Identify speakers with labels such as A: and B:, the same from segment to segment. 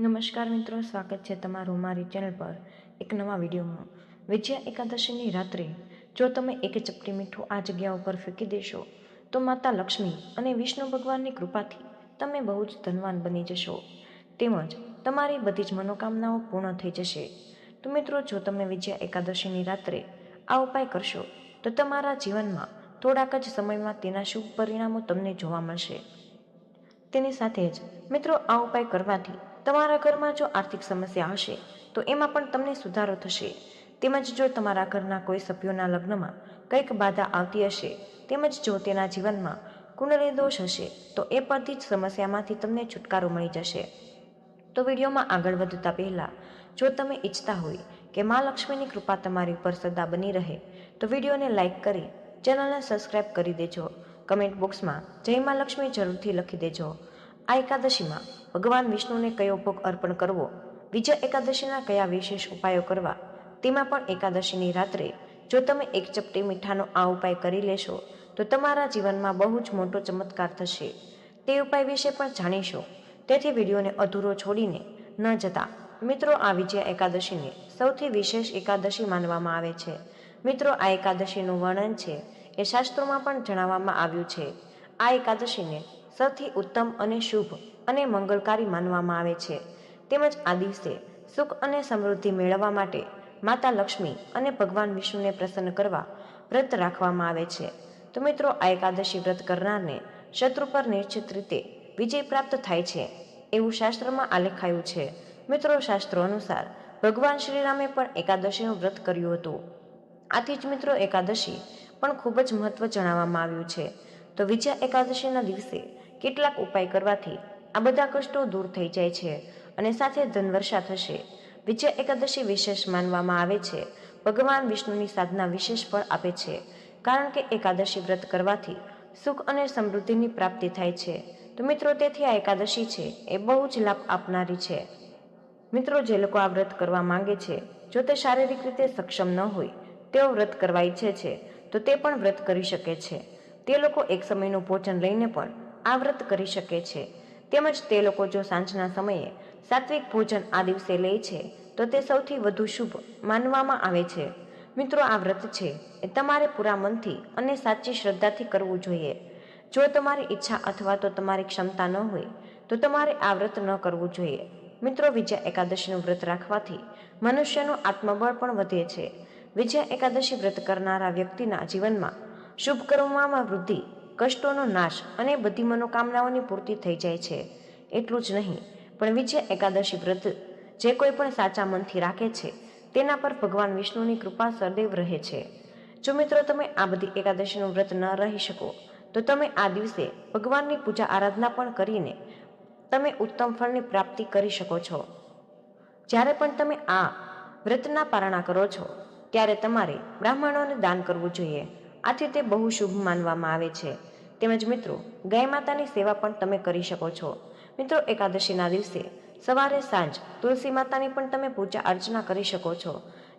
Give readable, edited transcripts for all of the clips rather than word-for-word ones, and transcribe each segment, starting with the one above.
A: નમસ્કાર મિત્રો, સ્વાગત છે તમારું મારી ચેનલ પર એક નવા વિડીયોમાં। વિજયા એકાદશીની રાત્રે જો તમે એક ચપટી મીઠું આ જગ્યા ઉપર ફેંકી દેશો તો માતા લક્ષ્મી અને વિષ્ણુ ભગવાનની કૃપાથી તમે બહુ જ ધનવાન બની જશો, તેમજ તમારી બધી જ મનોકામનાઓ પૂર્ણ થઈ જશે। તો મિત્રો, જો તમે વિજયા એકાદશીની રાત્રે આ ઉપાય કરશો તો તમારા જીવનમાં થોડાક જ સમયમાં તેના શુભ પરિણામો તમને જોવા મળશે। તેની સાથે જ મિત્રો, આ ઉપાય કરવાથી તમારા ઘરમાં જો આર્થિક સમસ્યા હશે તો એમાં પણ તમને સુધારો થશે, તેમજ જો તમારા ઘરના કોઈ સભ્યોના લગ્નમાં કંઈક બાધા આવતી હશે, તેમજ જો તેના જીવનમાં કુંડળી દોષ હશે તો એ બધી જ સમસ્યામાંથી તમને છુટકારો મળી જશે। તો વિડીયોમાં આગળ વધતા પહેલાં જો તમે ઈચ્છતા હોય કે મા લક્ષ્મીની કૃપા તમારી ઉપર સદા બની રહે તો વિડીયોને લાઇક કરી ચેનલને સબસ્ક્રાઈબ કરી દેજો। કમેન્ટ બોક્સમાં જય મા લક્ષ્મી જરૂરથી લખી દેજો। આ એકાદશીમાં ભગવાન વિષ્ણુને કયો ભોગ અર્પણ કરવો, વિજયા એકાદશીના કયા વિશેષ ઉપાયો કરવા, તેમાં પણ એકાદશીની રાત્રે જો તમે એક ચપટી મીઠાનો આ ઉપાય કરી લેશો તો તમારા જીવનમાં બહુ જ મોટો ચમત્કાર થશે, તે ઉપાય વિશે પણ જાણીશું। તેથી વિડીયોને અધૂરો છોડીને ન જતા મિત્રો, આ વિજયા એકાદશીને સૌથી વિશેષ એકાદશી માનવામાં આવે છે। મિત્રો, આ એકાદશીનું વર્ણન છે એ શાસ્ત્રોમાં પણ જણાવવામાં આવ્યું છે। આ એકાદશીને સૌથી ઉત્તમ અને શુભ અને મંગળકારી માનવામાં આવે છે, તેમજ આ દિવસે સુખ અને સમૃદ્ધિ મેળવવા માટે માતા લક્ષ્મી અને ભગવાન વિષ્ણુને પ્રસન્ન કરવા વ્રત રાખવામાં આવે છે। તો મિત્રો, આ એકાદશી વ્રત કરનારને શત્રુ પર નિશ્ચિત રીતે વિજય પ્રાપ્ત થાય છે એવું શાસ્ત્રમાં આલેખાયું છે। મિત્રો, શાસ્ત્રો અનુસાર ભગવાન શ્રીરામે પણ એકાદશીનું વ્રત કર્યું હતું, આથી જ મિત્રો એકાદશી પણ ખૂબ જ મહત્વ જણાવવામાં આવ્યું છે। તો વિજયા એકાદશીના દિવસે કેટલાક ઉપાય કરવાથી આ બધા કષ્ટો દૂર થઈ જાય છે અને સાથે ધનવર્ષા થશે। વિજયા એકાદશી વિશેષ માનવામાં આવે છે, ભગવાન વિષ્ણુની સાધના વિશેષ ફળ આપે છે, કારણ કે એકાદશી વ્રત કરવાથી સુખ અને સમૃદ્ધિની પ્રાપ્તિ થાય છે। તો મિત્રો, તેથી આ એકાદશી છે એ બહુ જ લાભ આપનારી છે। મિત્રો, જે લોકો આ વ્રત કરવા માંગે છે, જો તે શારીરિક રીતે સક્ષમ ન હોય, તેઓ વ્રત કરવા ઈચ્છે છે તો તે પણ વ્રત કરી શકે છે। તે લોકો એક સમયનું ભોજન લઈને પણ આ વ્રત કરી શકે છે, તેમજ તે લોકો જો સાંજના સમયે સાત્વિક ભોજન આ દિવસે લે છે તો તે સૌથી વધુ શુભ માનવામાં આવે છે। મિત્રો, આ વ્રત છે એ તમારે પૂરા મનથી અને સાચી શ્રદ્ધાથી કરવું જોઈએ। જો તમારી ઈચ્છા અથવા તો તમારી ક્ષમતા ન હોય તો તમારે આ વ્રત ન કરવું જોઈએ। મિત્રો, વિજયા એકાદશીનું વ્રત રાખવાથી મનુષ્યનું આત્મબળ પણ વધે છે। વિજયા એકાદશી વ્રત કરનારા વ્યક્તિના જીવનમાં શુભ કર્મોમાં વૃદ્ધિ, કષ્ટોનો નાશ અને બધી મનોકામનાઓની પૂર્તિ થઈ જાય છે। એટલું જ નહીં, પણ વિજયા એકાદશી વ્રત જે કોઈ પણ સાચા મનથી રાખે છે તેના પર ભગવાન વિષ્ણુની કૃપા સદૈવ રહે છે। જો મિત્રો તમે આ બધી એકાદશીનું વ્રત ન રહી શકો તો તમે આ દિવસે ભગવાનની પૂજા આરાધના પણ કરીને તમે ઉત્તમ ફળની પ્રાપ્તિ કરી શકો છો। જ્યારે પણ તમે આ વ્રતના પારણા કરો છો ત્યારે તમારે બ્રાહ્મણોને દાન કરવું જોઈએ, આથી તે બહુ શુભ માનવામાં આવે છે। તેમજ મિત્રો, ગાય માતાની સેવા પણ તમે કરી શકો છો। મિત્રો, એકાદશીના દિવસે સવારે સાંજ તુલસી માતાની પણ તમે પૂજા અર્ચના કરી શકો છો,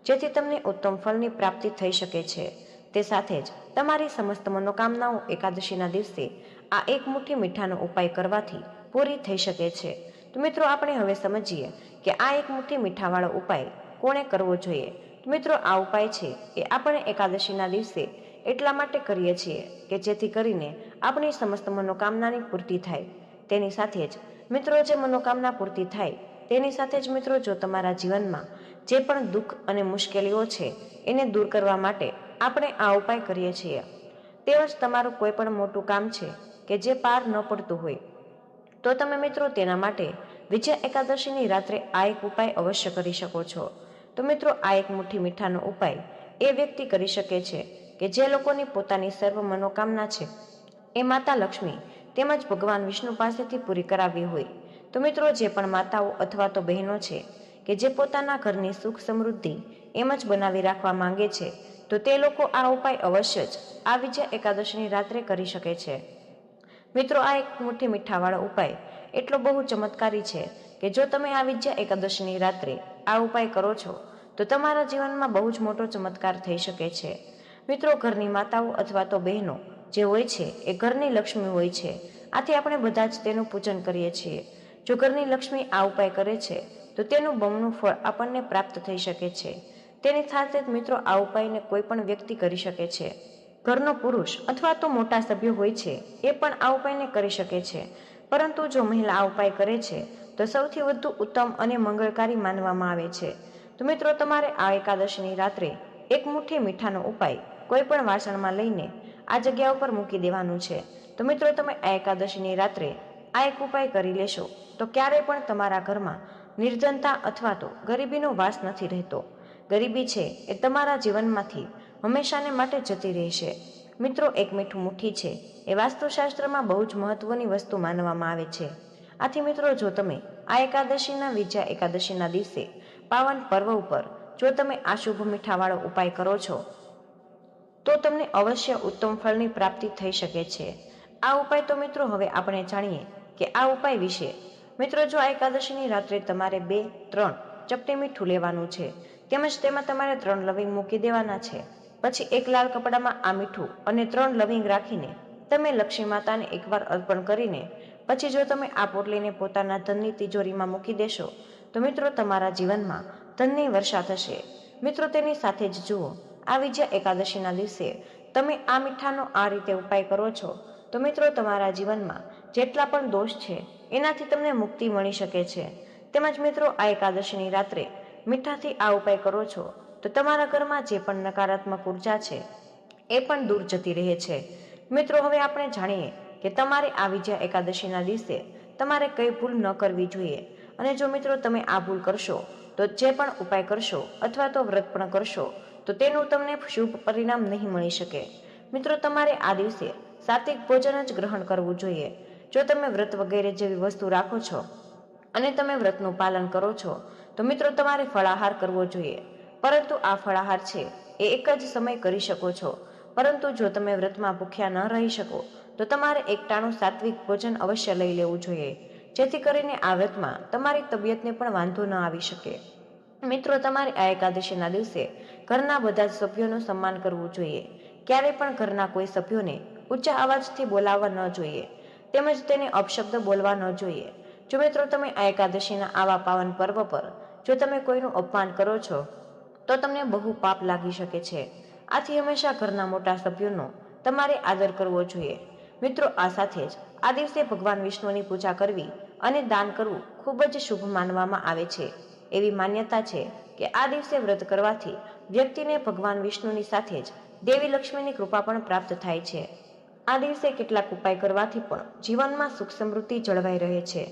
A: જેથી તમને ઉત્તમ ફળની પ્રાપ્તિ થઈ શકે છે। તે સાથે જ તમારી સમસ્ત મનોકામનાઓ એકાદશીના દિવસે આ એક મુઠ્ઠી મીઠાનો ઉપાય કરવાથી પૂરી થઈ શકે છે। તો મિત્રો, આપણે હવે સમજીએ કે આ એક મુઠ્ઠી મીઠાવાળો ઉપાય કોણે કરવો જોઈએ। તો મિત્રો, આ ઉપાય છે એ આપણે એકાદશીના દિવસે એટલા માટે કરીએ છીએ કે જેથી કરીને આપણી સમસ્ત મનોકામનાની પૂર્તિ થાય। તેની સાથે જ મિત્રો, જે મનોકામના પૂર્તિ થાય તેની સાથે જ મિત્રો, જો તમારા જીવનમાં જે પણ દુઃખ અને મુશ્કેલીઓ છે એને દૂર કરવા માટે આપણે આ ઉપાય કરીએ છીએ। તેમજ તમારું કોઈ પણ મોટું કામ છે કે જે પાર ન પડતું હોય તો તમે મિત્રો તેના માટે વિજયા એકાદશીની રાત્રે આ એક ઉપાય અવશ્ય કરી શકો છો। તો મિત્રો, આ એક મુઠ્ઠી મીઠાનો ઉપાય એ વ્યક્તિ કરી શકે છે કે જે લોકોની પોતાની સર્વ મનોકામના છે એ માતા લક્ષ્મી તેમજ ભગવાન વિષ્ણુ પાસેથી પૂરી કરાવવી હોય। તો મિત્રો, જે પણ માતાઓ અથવા તો બહેનો છે કે જે પોતાના ઘરની સુખ સમૃદ્ધિ એમ જ બનાવી રાખવા માંગે છે તો તે લોકો આ ઉપાય અવશ્ય જ આ વિજયા એકાદશીની રાત્રે કરી શકે છે। મિત્રો, આ એક મુઠ્ઠી મીઠાવાળો ઉપાય એટલો બહુ ચમત્કારી છે કે જો તમે આ વિજયા એકાદશીની રાત્રે આ ઉપાય કરો છો તો તમારા જીવનમાં બહુ જ મોટો ચમત્કાર થઈ શકે છે। મિત્રો, ઘરની માતાઓ અથવા તો બહેનો જે હોય છે એ ઘરની લક્ષ્મી હોય છે, આથી આપણે બધા જ તેનું પૂજન કરીએ છીએ। જો ઘરની લક્ષ્મી આ ઉપાય કરે છે તો તેનું બમણું ફળ આપણને પ્રાપ્ત થઈ શકે છે. તેની સાથે જ મિત્રો આ ઉપાયને કોઈ પણ વ્યક્તિ કરી શકે છે. ઘરનો પુરુષ અથવા તો મોટા સભ્યો હોય છે એ પણ આ ઉપાયને કરી શકે છે, પરંતુ જો મહિલા આ ઉપાય કરે છે તો સૌથી વધુ ઉત્તમ અને મંગળકારી માનવામાં આવે છે. તો મિત્રો તમારે આ એકાદશીની રાત્રે એક મુઠ્ઠી મીઠાનો ઉપાય કોઈ પણ વાસણમાં લઈને આ જગ્યા ઉપર મૂકી દેવાનું છે. તો મિત્રો તમે આ એકાદશીની રાત્રે આ એક ઉપાય કરી લેશો તો ક્યારેય પણ તમારા ઘરમાં નિર્જનતા અથવા તો ગરીબીનો વાસ નથી રહેતો. ગરીબી છે એ તમારા જીવનમાંથી હંમેશાને માટે જતી રહેશે. મિત્રો એક મીઠું મુઠ્ઠી છે એ વાસ્તુશાસ્ત્રમાં બહુ જ મહત્વની વસ્તુ માનવામાં આવે છે. આથી મિત્રો જો તમે આ એકાદશીના વિજયા એકાદશીના દિવસે પાવન પર્વ ઉપર જો તમે આ શુભ મીઠાવાળો ઉપાય કરો છો તો તમને અવશ્ય ઉત્તમ ફળની પ્રાપ્તિ થઈ શકે છે. આ ઉપાય તો મિત્રો હવે આપણે જાણીએ કે આ ઉપાય વિશે. મિત્રો જો આ એકાદશીની રાત્રે તમારે 2-3 ચપટી મીઠું લેવાનું છે, તેમજ તેમાં તમારે 3 લવિંગ મૂકી દેવાના છે. પછી એક લાલ કપડામાં આ મીઠું અને 3 લવિંગ રાખીને તમે લક્ષ્મી માતાને એકવાર અર્પણ કરીને પછી જો તમે આ પોટલીને પોતાના ધનની તિજોરીમાં મૂકી દેશો તો મિત્રો તમારા જીવનમાં ધનની વર્ષા થશે. મિત્રો તેની સાથે જ જુઓ, આ વિજયા એકાદશીના દિવસે તમે આ મીઠાનો આ રીતે ઉપાય કરો છો તો મિત્રો તમારા જીવનમાં જેટલા પણ દોષ છે એનાથી તમને મુક્તિ મળી શકે છે. તેમજ મિત્રો આ એકાદશીની રાત્રે મીઠાથી આ ઉપાય કરો છો તો તમારા ઘરમાં જે પણ નકારાત્મક ઉર્જા છે એ પણ દૂર જતી રહે છે. મિત્રો હવે આપણે જાણીએ કે તમારે આ વિજયા એકાદશીના દિવસે તમારે કઈ ભૂલ ન કરવી જોઈએ, અને જો મિત્રો તમે આ ભૂલ કરશો તો જે પણ ઉપાય કરશો અથવા તો વ્રત પણ કરશો તો તેનું તમને શુભ પરિણામ નહીં મળી શકે. મિત્રો તમારે આ દિવસે સાત્વિક ભોજન જ ગ્રહણ કરવું જોઈએ. જો તમે વ્રત વગેરે જેવી વસ્તુ રાખો છો અને તમે વ્રતનું પાલન કરો છો તો મિત્રો તમારે ફળાહાર કરવો જોઈએ, પરંતુ આ ફળાહાર છે એ એક જ સમય કરી શકો છો. પરંતુ જો તમે વ્રતમાં ભૂખ્યા ન રહી શકો તો તમારે એકટાણું સાત્વિક ભોજન અવશ્ય લઈ લેવું જોઈએ, જેથી કરીને આ વ્રતમાં તમારી તબિયતને પણ વાંધો ન આવી શકે. મિત્રો તમારે આ એકાદશીના દિવસે ઘરના બધા જ સભ્યોનું સન્માન કરવું જોઈએ. ક્યારેય પણ ઘરના કોઈ સભ્યોને ઊંચા અવાજથી બોલાવવા ન જોઈએ, તેમજ તેને અપશબ્દ બોલવા ન જોઈએ. જો મિત્રો તમે આ એકાદશીના આવા પાવન પર્વ પર જો તમે કોઈનું અપમાન કરો છો તો તમને બહુ પાપ લાગી શકે છે. આથી હંમેશા ઘરના મોટા સભ્યોનો તમારે આદર કરવો જોઈએ. મિત્રો આ સાથે જ આ દિવસે ભગવાન વિષ્ણુની પૂજા કરવી અને દાન કરવું ખૂબ જ શુભ માનવામાં આવે છે. એવી માન્યતા છે કે આ દિવસે વ્રત કરવાથી વ્યક્તિને ભગવાન વિષ્ણુની સાથે જ દેવી લક્ષ્મીની કૃપા પણ પ્રાપ્ત થાય છે. આ દિવસે કેટલાક ઉપાય કરવાથી પણ જીવનમાં સુખ સમૃદ્ધિ જળવાઈ રહે છે.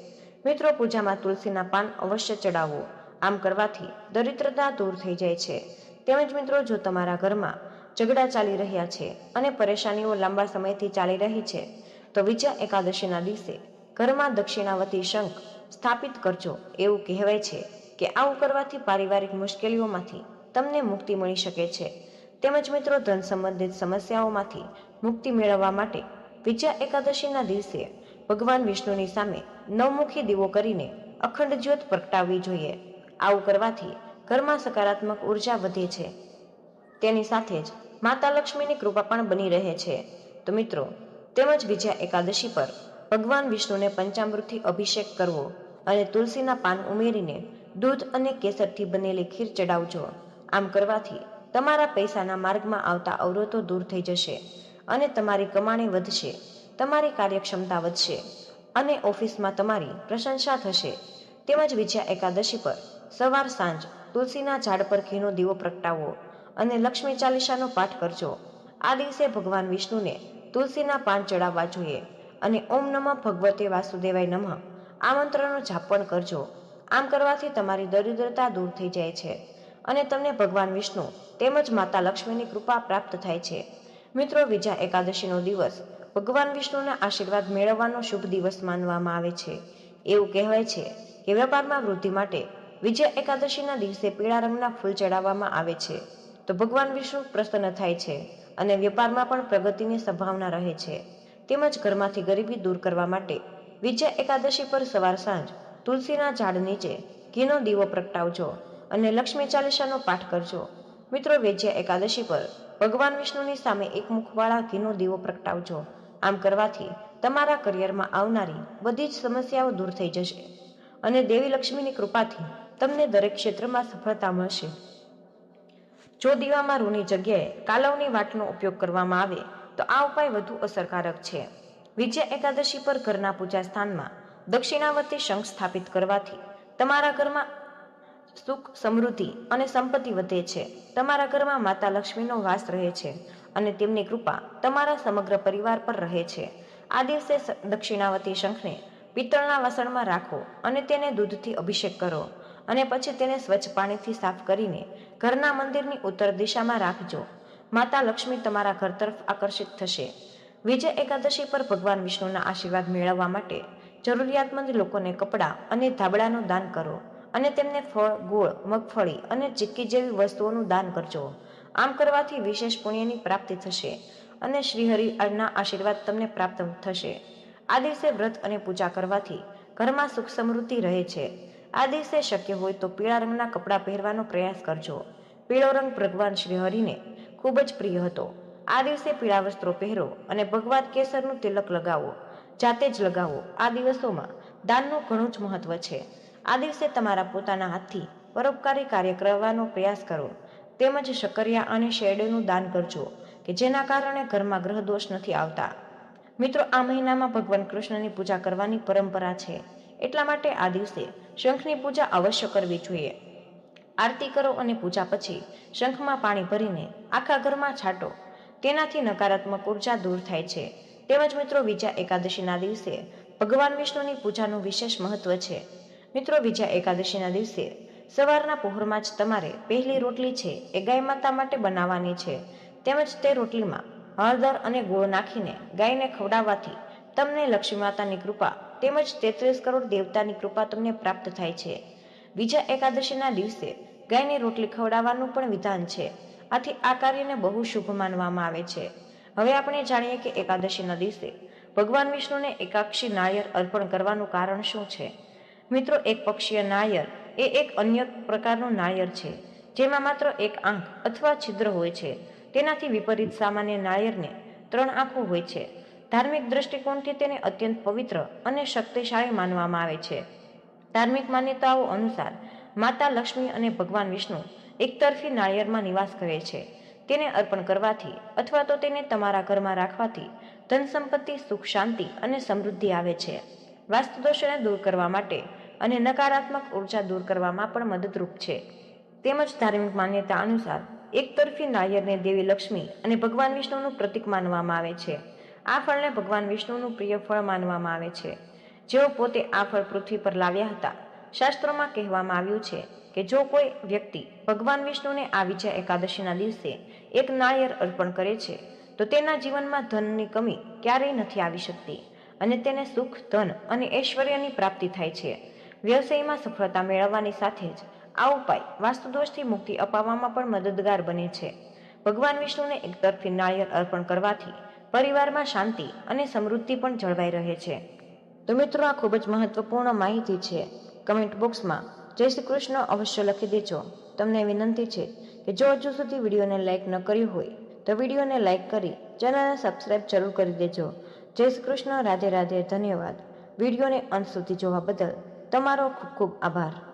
A: મિત્રો પૂજામાં તુલસીના પાન અવશ્ય ચડાવો. આમ કરવાથી દરિદ્રતા દૂર થઈ જાય છે. તેમજ મિત્રો જો તમારા ઘરમાં ઝઘડા ચાલી રહ્યા છે અને પરેશાનીઓ લાંબા સમયથી ચાલી રહી છે તો વિજયા એકાદશીના દિવસે ઘરમાં દક્ષિણાવતી શંખ સ્થાપિત કરજો. એવું કહેવાય છે કે આવું કરવાથી પારિવારિક મુશ્કેલીઓમાંથી તમને મુક્તિ મળી શકે છે. તેમજ મિત્રો ધન સંબંધિત સમસ્યાઓમાંથી મુક્તિ મેળવવા માટે વિજયા એકાદશીના દિવસે ભગવાન વિષ્ણુની સામે નવમુખી દીવો કરીને અખંડ જ્યોત પ્રગટાવવી જોઈએ. આવું કરવાથી ઘરમાં સકારાત્મક ઉર્જા વધે છે. તેની સાથે જ માતા લક્ષ્મીની કૃપા પણ બની રહે છે. તો મિત્રો તેમજ વિજયા એકાદશી પર ભગવાન વિષ્ણુને પંચામૃતથી અભિષેક કરવો અને તુલસીના પાન ઉમેરીને દૂધ અને કેસરથી બનેલી ખીર ચડાવજો. આમ કરવાથી તમારા પૈસાના માર્ગમાં આવતા અવરોધો દૂર થઈ જશે અને તમારી કમાણી વધશે, તમારી કાર્યક્ષમતા વધશે અને ઓફિસમાં તમારી પ્રશંસા થશે. તેમજ વિજયા એકાદશી પર સવાર સાંજ તુલસીના ઝાડ પર ઘીનો દીવો પ્રગટાવો અને લક્ષ્મી ચાલીસાનો પાઠ કરજો. આ દિવસે ભગવાન વિષ્ણુને તુલસીના પાન ચડાવવા જોઈએ અને ઓમ નમઃ ભગવતે વાસુદેવાય નમઃ આ મંત્રનો જાપ પણ કરજો. આમ કરવાથી તમારી દરિદ્રતા દૂર થઈ જાય છે અને તમને ભગવાન વિષ્ણુ તેમજ માતા લક્ષ્મીની કૃપા પ્રાપ્ત થાય છે. મિત્રો વિજયા એકાદશીનો દિવસ ભગવાન વિષ્ણુના આશીર્વાદ મેળવવાનો શુભ દિવસ માનવામાં આવે છે. એવું કહેવાય છે કે વેપારમાં વૃદ્ધિ માટે વિજયા એકાદશીના દિવસે પીળા રંગના ફૂલ ચડાવવામાં આવે છે તો ભગવાન વિષ્ણુ પ્રસન્ન થાય છે અને વેપારમાં પણ પ્રગતિની સંભાવના રહે છે. તેમજ ઘરમાંથી ગરીબી દૂર કરવા માટે વિજયા એકાદશી પર સવાર સાંજ તુલસીના ઝાડ નીચે ઘીનો દીવો પ્રગટાવજો અને લક્ષ્મી ચાલીસાનો પાઠ કરજો. મિત્રો વિજયા એકાદશી પર ભગવાન વિષ્ણુની સામે એક મુખવાળા ઘીનો દીવો પ્રગટાવજો. આમ કરવાથી તમારા કરિયરમાં આવનારી બધી જ સમસ્યાઓ દૂર થઈ જશે અને દેવી લક્ષ્મીની કૃપાથી તમને દરેક ક્ષેત્રમાં સફળતા મળશે. જો દીવામાં રૂની જગ્યાએ કાલવની વાટનો ઉપયોગ કરવામાં આવે તો આ ઉપાય વધુ અસરકારક છે. વિજયા એકાદશી પર ઘરના પૂજા સ્થાનમાં દક્ષિણાવર્તી શંખ સ્થાપિત કરવાથી તમારા ઘરમાં સુખ, સમૃદ્ધિ અને સંપત્તિ વધે છે. તમારા ઘરમાં માતા લક્ષ્મીનો વાસ રહે છે અને તેમની કૃપા તમારા સમગ્ર પરિવાર પર રહે છે. આ દિવસે દક્ષિણાવર્તી શંખને પિત્તળના વાસણમાં રાખો અને તેને દૂધથી અભિષેક કરો અને પછી તેને સ્વચ્છ પાણીથી સાફ કરીને ઘરના મંદિરની ઉત્તર દિશામાં રાખજો. માતા લક્ષ્મી તમારા ઘર તરફ આકર્ષિત થશે. વિજય એકાદશી પર ભગવાન વિષ્ણુના આશીર્વાદ મેળવવા માટે જરૂરિયાતમંદ લોકોને કપડાં અને ધાબળાનું દાન કરો અને તેમને ફળ, ગોળ, મગફળી અને ચીક્કી જેવી વસ્તુઓનું દાન કરજો. આમ કરવાથી વિશેષ પુણ્યની પ્રાપ્તિ થશે અને શ્રીહરિના આશીર્વાદ તમને પ્રાપ્ત થશે. આ દિવસે વ્રત અને પૂજા કરવાથી ઘરમાં સુખ સમૃદ્ધિ રહે છે. આ દિવસે શક્ય હોય તો પીળા રંગના કપડાં પહેરવાનો પ્રયાસ કરજો. પીળો રંગ ભગવાન શ્રીહરિને ખૂબ જ પ્રિય હતો. આ દિવસે પીળા વસ્ત્રો પહેરો અને ભગવાન કેસરનું તિલક લગાવો. જાતે જ લગાવો. આ દિવસોમાં દાનનું ઘણું જ મહત્વ છે. આ દિવસે તમારા પોતાના હાથથી પરોપકારી કાર્ય કરવાનો પ્રયાસ કરો. તેમજ શક્કરિયા અને શેરડીનું દાન કરજો કે જેના કારણે ઘરમાં ગ્રહ દોષ નથી આવતા. મિત્રો, આ મહિનામાં ભગવાન કૃષ્ણની પૂજા કરવાની પરંપરા છે. એટલા માટે આ દિવસે શંખની પૂજા અવશ્ય કરવી જોઈએ. આરતી કરો અને પૂજા પછી શંખમાં પાણી ભરીને આખા ઘરમાં છાંટો. તેનાથી નકારાત્મક ઉર્જા દૂર થાય છે. તેમજ મિત્રો, વિજયા એકાદશીના દિવસે ભગવાન વિષ્ણુની પૂજાનું વિશેષ મહત્વ છે. મિત્રો, વિજયા એકાદશીના દિવસે સવારના પહોરમાં જ તમારે પહેલી રોટલી છે એ ગાય માતા માટે બનાવવાની છે. તેમજ તે રોટલીમાં હળદર અને ગોળ નાખીને ગાયને ખવડાવવાથી તમને લક્ષ્મી માતાની કૃપા તેમજ 33 કરોડ દેવતાની કૃપા તમને પ્રાપ્ત થાય છે. વિજયા એકાદશીના દિવસે ગાયને રોટલી ખવડાવવાનું પણ વિધાન છે. આથી આ કાર્યને બહુ શુભ માનવામાં આવે છે. હવે આપણે જાણીએ કે એકાદશીના દિવસે ભગવાન વિષ્ણુને એકાક્ષી નાળિયેર અર્પણ કરવાનું કારણ શું છે. મિત્રો, એક પક્ષીય નાળિયેર એ એક અન્ય પ્રકારનું નાળિયેર છે જેમાં માત્ર એક આંખ અથવા છિદ્ર હોય છે. તેનાથી વિપરીત સામાન્ય નાળિયેરને 3 આંખો હોય છે. ધાર્મિક દ્રષ્ટિકોણથી તેને અત્યંત પવિત્ર અને શક્તિશાળી માનવામાં આવે છે. ધાર્મિક માન્યતાઓ અનુસાર માતા લક્ષ્મી અને ભગવાન વિષ્ણુ એકતરફી નાળિયેરમાં નિવાસ કરે છે. તેને અર્પણ કરવાથી અથવા તો તેને તમારા ઘરમાં રાખવાથી ધન સંપત્તિ, સુખ, શાંતિ અને સમૃદ્ધિ આવે છે. વાસ્તુદોષને દૂર કરવા માટે અને નકારાત્મક ઉર્જા દૂર કરવામાં પણ મદદરૂપ છે. તેમજ ધાર્મિક માન્યતા અનુસાર એકતરફી નાળિયેરને દેવી લક્ષ્મી અને ભગવાન વિષ્ણુનું પ્રતીક માનવામાં આવે છે. આ ફળને ભગવાન વિષ્ણુનું પ્રિય ફળ માનવામાં આવે છે. જેઓ પોતે આ ફળ પૃથ્વી પર લાવ્યા હતા. શાસ્ત્રોમાં કહેવામાં આવ્યું છે કે જો કોઈ વ્યક્તિ ભગવાન વિષ્ણુને આ વિજયા એકાદશીના દિવસે એક નાળિયેર અર્પણ કરે છે તો તેના જીવનમાં ધનની કમી ક્યારેય નથી આવી શકતી અને તેને સુખ, ધન અને ઐશ્વર્યની પ્રાપ્તિ થાય છે. વ્યવસાયમાં સફળતા મેળવવાની સાથે જ આ ઉપાય વાસ્તુદોષથી મુક્તિ અપાવવામાં પણ મદદગાર બને છે. ભગવાન વિષ્ણુને એકતરફી નાળિયેર અર્પણ કરવાથી પરિવારમાં શાંતિ અને સમૃદ્ધિ પણ જળવાઈ રહે છે. તો મિત્રો, આ ખૂબ જ મહત્વપૂર્ણ માહિતી છે. કમેન્ટ બોક્સમાં જય શ્રી કૃષ્ણ અવશ્ય લખી દેજો. તમને વિનંતી છે કે જો હજુ સુધી વિડીયોને લાઇક ન કર્યું હોય તો વિડીયોને લાઇક કરી ચેનલને સબસ્ક્રાઇબ જરૂર કરી દેજો. જય શ્રી કૃષ્ણ. રાધે રાધે. ધન્યવાદ. વિડીયોને અંત સુધી જોવા બદલ તમારો ખૂબ ખૂબ આભાર.